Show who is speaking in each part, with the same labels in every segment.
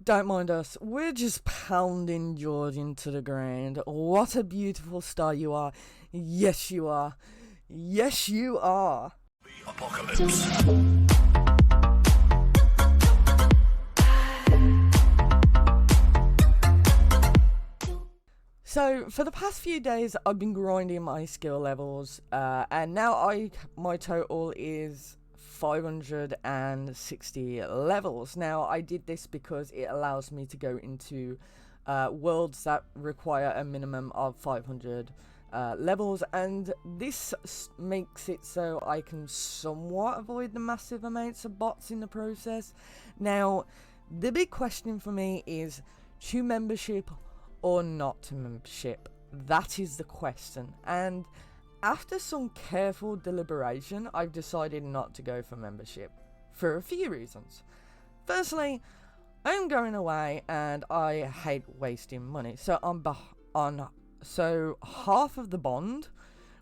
Speaker 1: don't mind us. We're just pounding George into the ground. What a beautiful star you are. Yes, you are. Yes, you are.
Speaker 2: The apocalypse.
Speaker 1: So, for the past few days, I've been grinding my skill levels, and now my total is 560 levels. Now, I did this because it allows me to go into worlds that require a minimum of 500 levels, and this makes it so I can somewhat avoid the massive amounts of bots in the process. Now, the big question for me is to membership or not to membership. That is the question, and after some careful deliberation, I've decided not to go for membership for a few reasons. Firstly, I'm going away and I hate wasting money, so so half of the bond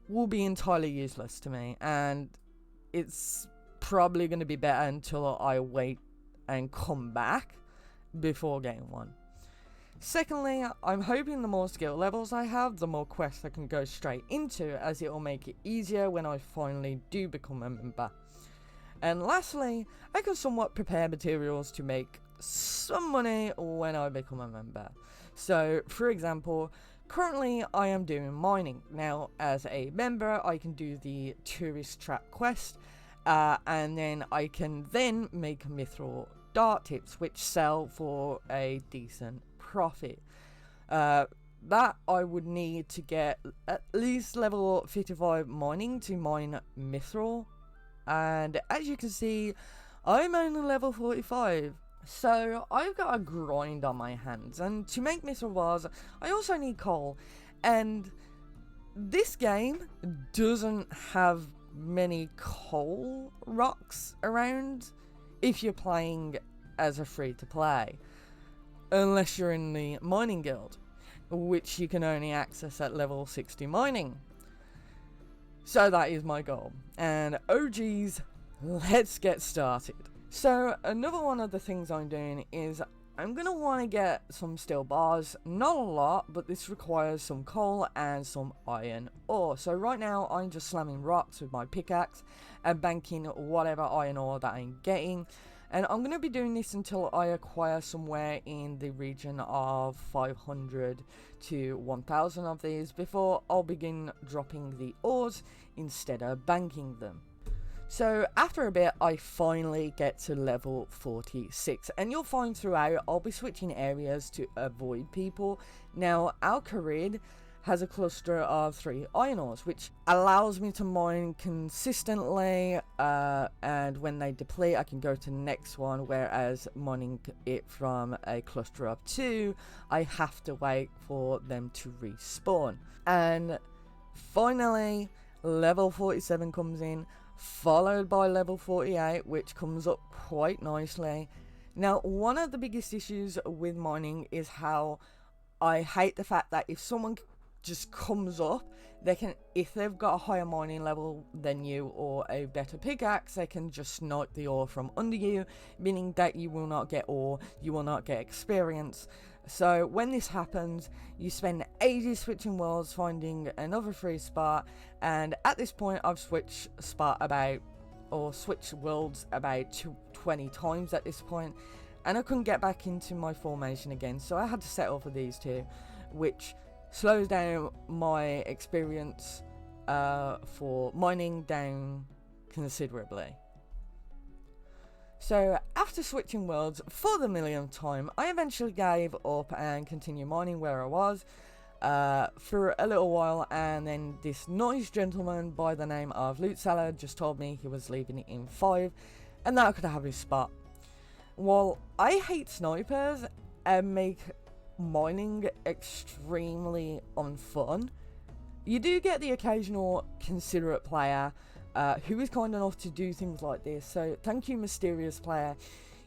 Speaker 1: will be entirely useless to me, and it's probably going to be better until I wait and come back before getting one. Secondly, I'm hoping the more skill levels I have, the more quests I can go straight into, as it will make it easier when I finally do become a member. And lastly, I can somewhat prepare materials to make some money when I become a member. So, for example, currently I am doing mining. Now, as a member, I can do the tourist trap quest, and then I can then make mithril dart tips, which sell for a decent profit. That I would need to get at least level 55 mining to mine mithril, and as you can see, I'm only level 45, so I've got a grind on my hands. And to make mithril bars, I also need coal, and this game doesn't have many coal rocks around if you're playing as a free to play, unless you're in the mining guild, which you can only access at level 60 mining. So that is my goal, and oh geez, let's get started. So another one of the things I'm doing is I'm going to want to get some steel bars, not a lot, but this requires some coal and some iron ore. So right now I'm just slamming rocks with my pickaxe and banking whatever iron ore that I'm getting. And I'm going to be doing this until I acquire somewhere in the region of 500 to 1000 of these before I'll begin dropping the ores instead of banking them. So after a bit, I finally get to level 46, and you'll find throughout I'll be switching areas to avoid people. Now, Al-Kharid has a cluster of 3 iron ores, which allows me to mine consistently, and when they deplete I can go to the next one, whereas mining it from a cluster of 2, I have to wait for them to respawn. And finally, level 47 comes in, followed by level 48, which comes up quite nicely. Now, one of the biggest issues with mining is how I hate the fact that if someone just comes up, they can, if they've got a higher mining level than you or a better pickaxe, they can just snipe the ore from under you, meaning that you will not get ore, you will not get experience. So when this happens, you spend ages switching worlds, finding another free spot, and at this point I've switched worlds about 20 times at this point, and I couldn't get back into my formation again, so I had to settle for these two, which slows down my experience for mining down considerably. So after switching worlds for the millionth time, I eventually gave up and continued mining where I was for a little while, and then this nice gentleman by the name of Loot Salad just told me he was leaving it in 5 and that I could have his spot. While I hate snipers and make mining extremely unfun, you do get the occasional considerate player who is kind enough to do things like this, so thank you, mysterious player.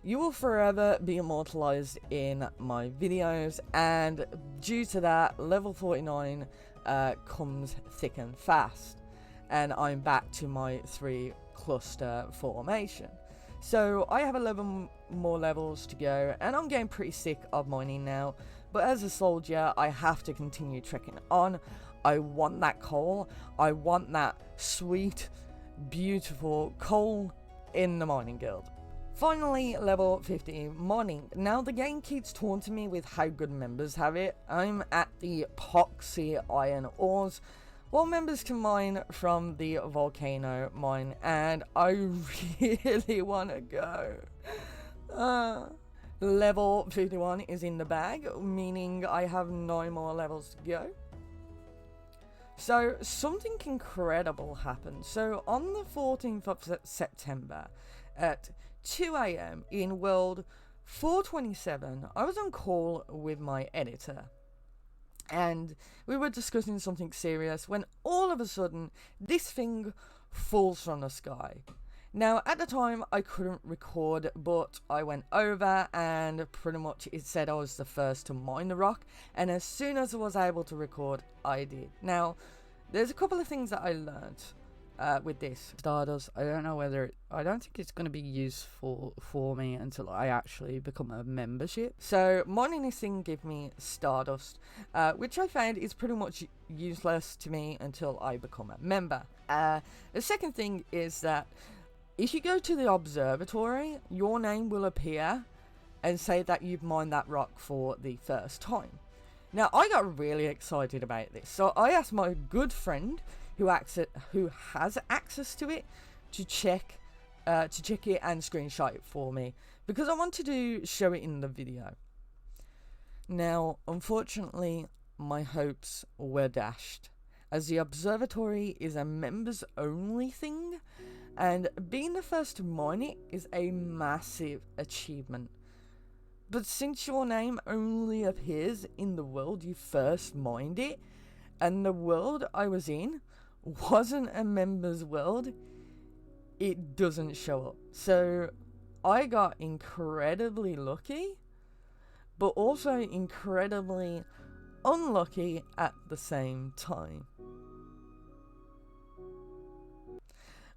Speaker 1: You will forever be immortalized in my videos, and due to that, level 49 comes thick and fast, and I'm back to my 3 cluster formation. So I have 11 more levels to go, and I'm getting pretty sick of mining now. But as a soldier, I have to continue trekking on. I want that coal. I want that sweet, beautiful coal in the mining guild. Finally, level 50 mining. Now the game keeps taunting me with how good members have it. I'm at the epoxy iron ores, while members can mine from the volcano mine, and I really want to go. Level 51 is in the bag, meaning I have 9 more levels to go. So something incredible happened. So on the 14th of September at 2 AM in World 427, I was on call with my editor, and we were discussing something serious when all of a sudden this thing falls from the sky. Now at the time I couldn't record, but I went over and pretty much it said I was the first to mine the rock, and as soon as I was able to record, I did. Now there's a couple of things that I learned with this
Speaker 2: Stardust. I don't know whether I don't think it's going to be useful for me until I actually become a membership.
Speaker 1: So mining this thing gave me Stardust, which I found is pretty much useless to me until I become a member. The second thing is that if you go to the observatory, your name will appear and say that you've mined that rock for the first time. Now I got really excited about this, so I asked my good friend who has access to it to check it and screenshot it for me, because I wanted to show it in the video. Now unfortunately my hopes were dashed, as the observatory is a members only thing, and being the first to mine it is a massive achievement. But since your name only appears in the world you first mined it, and the world I was in wasn't a members world, it doesn't show up. So I got incredibly lucky, but also incredibly unlucky at the same time.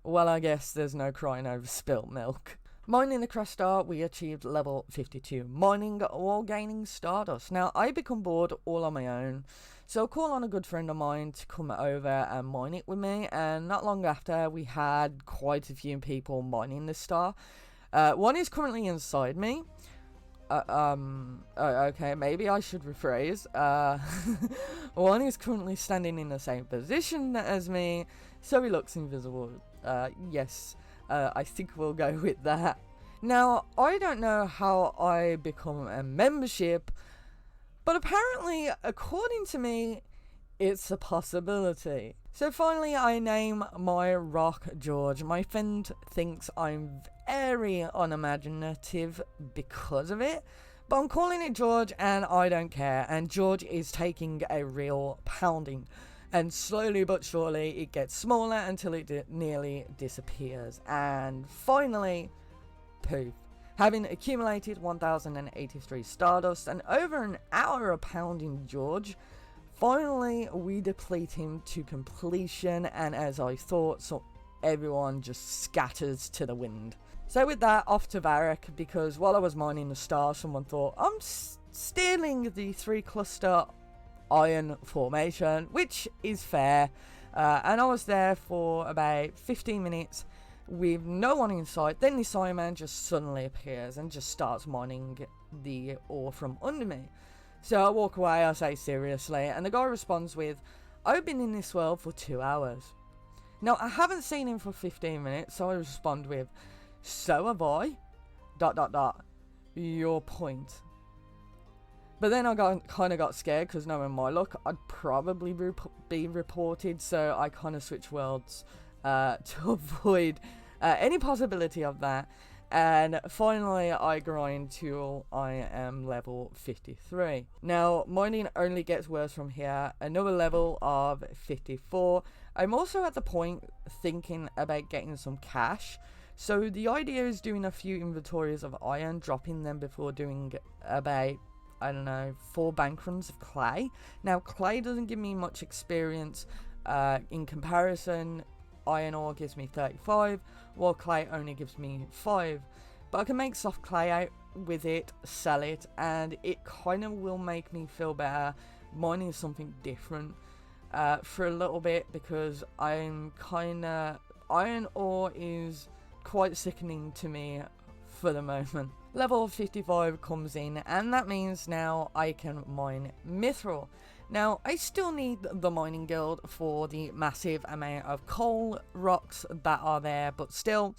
Speaker 1: Well, I guess there's no crying over spilt milk. Mining the crash star, we achieved level 52 mining while gaining Stardust. Now I become bored all on my own, so I call on a good friend of mine to come over and mine it with me, and not long after we had quite a few people mining the star. One is currently inside me. Okay, maybe I should rephrase. One is currently standing in the same position as me, so he looks invisible. Yes. I think we'll go with that. Now, I don't know how I become a membership, but apparently, according to me, it's a possibility. So finally, I name my rock George. My friend thinks I'm very unimaginative because of it, but I'm calling it George and I don't care, and George is taking a real pounding. And slowly but surely it gets smaller until it nearly disappears. And finally, poof. Having accumulated 1083 Stardust and over an hour of pounding George, finally we deplete him to completion, and as I thought, so everyone just scatters to the wind. So with that, off to Varric, because while I was mining the star, someone thought, I'm stealing the 3 cluster iron formation, which is fair, and I was there for about 15 minutes with no one in sight. Then the Cyman just suddenly appears and just starts mining the ore from under me. So I walk away, I say seriously, and the guy responds with, I've been in this world for 2 hours. Now I haven't seen him for 15 minutes, so I respond with, so have I, ... your point. But then I kind of got scared, because knowing my luck, I'd probably be reported, so I kind of switched worlds to avoid any possibility of that. And finally, I grind till I am level 53. Now, mining only gets worse from here. Another level of 54. I'm also at the point thinking about getting some cash. So the idea is doing a few inventories of iron, dropping them before doing about, I don't know, 4 bank runs of clay. Now, clay doesn't give me much experience in comparison. iron ore gives me 35, while clay only gives me 5. But I can make soft clay out with it, sell it, and it kind of will make me feel better mining something different for a little bit, because I'm kind of... iron ore is quite sickening to me for the moment. Level 55 comes in, and that means now I can mine mithril. Now, I still need the mining guild for the massive amount of coal rocks that are there, but still,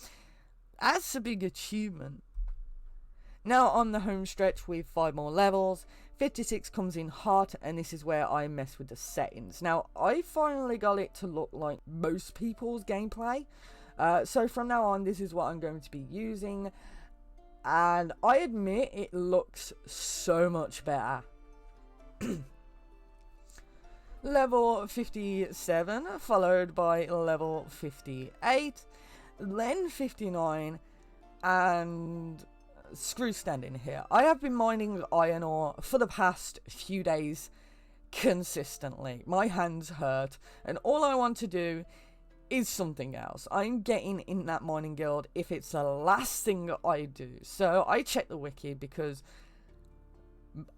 Speaker 1: that's a big achievement. Now on the home stretch with 5 more levels, 56 comes in hot, and this is where I mess with the settings. Now, I finally got it to look like most people's gameplay. So from now on, this is what I'm going to be using. And I admit it looks so much better. Level 57, followed by level 58, then 59, and... screw standing here. I have been mining iron ore for the past few days consistently. My hands hurt, and all I want to do is something else. I'm getting in that mining guild if it's the last thing I do. So I check the wiki, because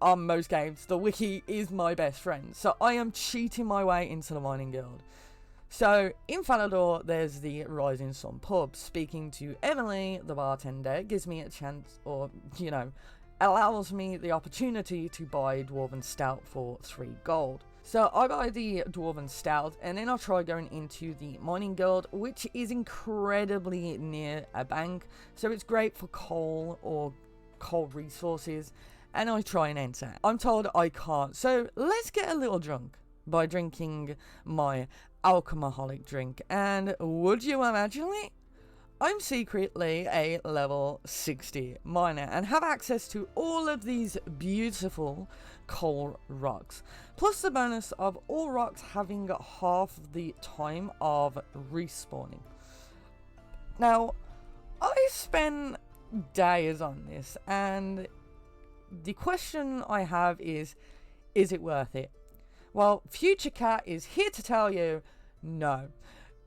Speaker 1: on most games the wiki is my best friend. So I am cheating my way into the mining guild. So, in Falador, there's the Rising Sun pub. Speaking to Emily, the bartender, gives me a chance, or, you know, allows me the opportunity to buy Dwarven Stout for 3 gold. So, I buy the Dwarven Stout, and then I try going into the Mining Guild, which is incredibly near a bank. So, it's great for coal or coal resources, and I try and enter. I'm told I can't, so let's get a little drunk by drinking my alcoholic drink, and would you imagine it? I'm secretly a level 60 miner and have access to all of these beautiful coal rocks, plus the bonus of all rocks having half the time of respawning. Now, I spent days on this, and the question I have is it worth it? Well, Future Cat is here to tell you, no.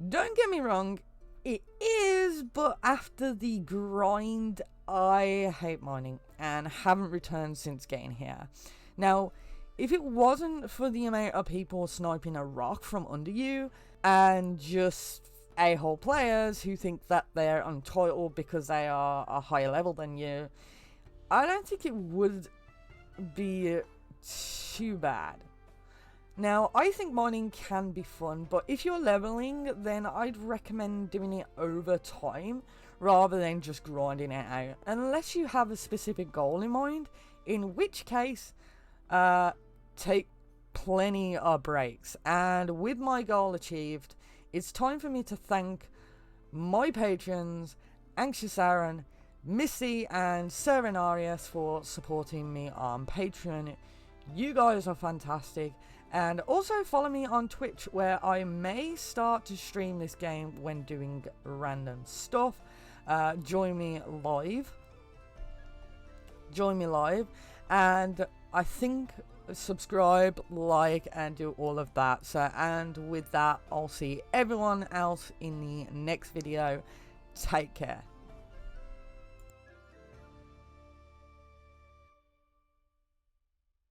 Speaker 1: Don't get me wrong, it is, but after the grind, I hate mining and haven't returned since getting here. Now, if it wasn't for the amount of people sniping a rock from under you, and just a-hole players who think that they're entitled because they are a higher level than you, I don't think it would be too bad. Now, I think mining can be fun, but if you're leveling, then I'd recommend doing it over time rather than just grinding it out, unless you have a specific goal in mind, in which case, take plenty of breaks. And with my goal achieved, it's time for me to thank my patrons, Anxious Aaron, Missy, and Serenarius for supporting me on Patreon. You guys are fantastic. And also follow me on Twitch, where I may start to stream this game when doing random stuff. Join me live. And I think subscribe, like, and do all of that. So, and with that, I'll see everyone else in the next video. Take care.